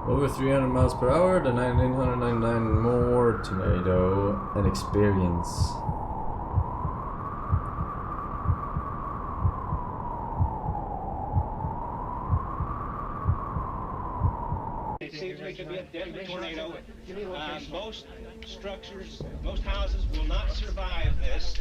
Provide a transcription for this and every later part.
Over 300 miles per hour, the 1999 more tornado and experience. It seems like it could be a deadly tornado. Most structures, most houses will not survive this.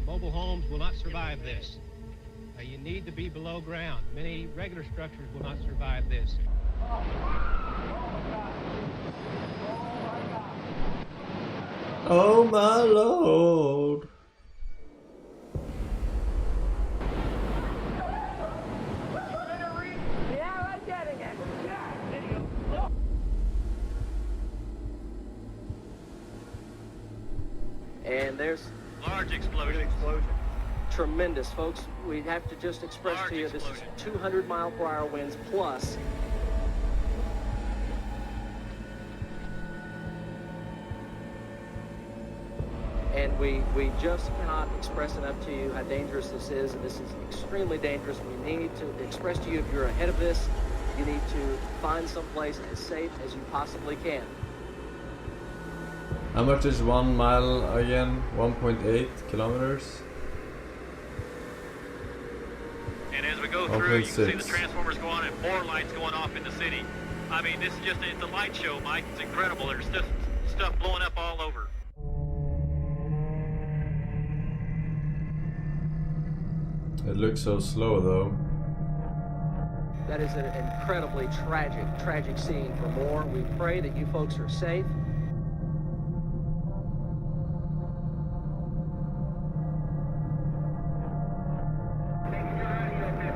Mobile homes will not survive this. You need to be below ground. Many regular structures will not survive this. Oh my lord. And there's large explosion. tremendous, folks. We have to just express Large to you this is explosion. 200-mile-per-hour winds plus. And we just cannot express enough to you how dangerous this is, and this is extremely dangerous. We need to express to you, if you're ahead of this, you need to find someplace as safe as you possibly can. How much is 1 mile again? 1.8 kilometers? And as we go through, you can see the 1.6. transformers go on and more lights going off in the city. I mean, this is just, it's a light show, Mike. It's incredible. There's just stuff blowing up all over. It looks so slow though. That is an incredibly tragic scene. For more, we pray that you folks are safe.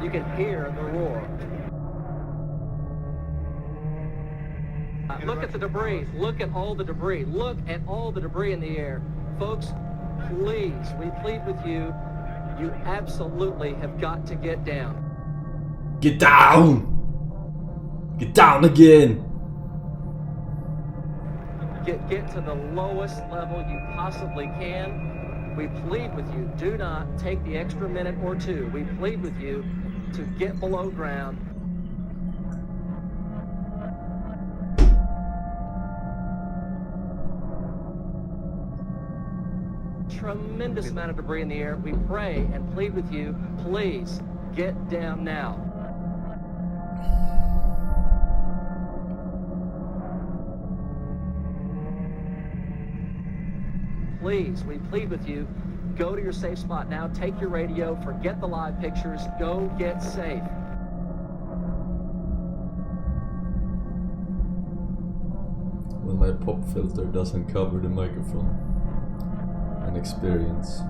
You can hear the roar. Look at the debris. Look at all the debris. Look at all the debris in the air. Folks, please, we plead with you. You absolutely have got to get down. Get down! Get down again! Get to the lowest level you possibly can. We plead with you, do not take the extra minute or two. We plead with you to get below ground. Tremendous amount of debris in the air. We pray and plead with you, please get down now. Please, we plead with you, go to your safe spot now, take your radio, forget the live pictures, go get safe. When my pop filter doesn't cover the microphone. An experience.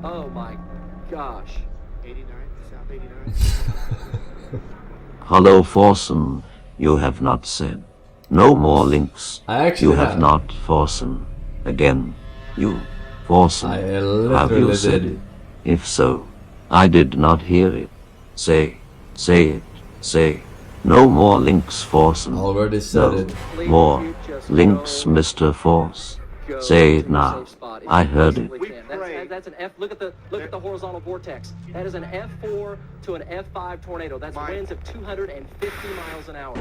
Oh my gosh. 89, South 89. Hello Forsen, you have not said. No more links. I actually You have have. not Forsen. Again. You, Forsen. I Have you literally said did. it? If so, I did not hear it. Say it, say. No more links, Forsen. Already said No it. Please, more you just links, go, Mr. Force. go Say to it your now. safe spot if I you heard it. possibly can. That's an F. Look at the horizontal vortex. That is an F4 to an F5 tornado. That's winds of 250 miles an hour.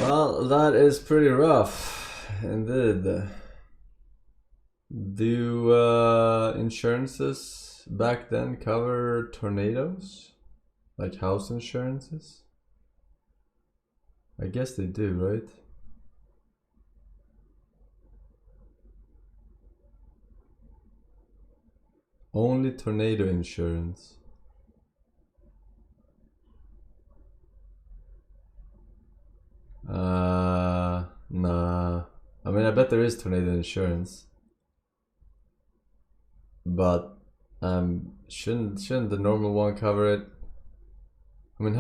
Well, that is pretty rough, indeed. Do insurances back then cover tornadoes? Like house insurances? I guess they do, right? Only tornado insurance. Nah. I mean, I bet there is tornado insurance. But shouldn't the normal one cover it?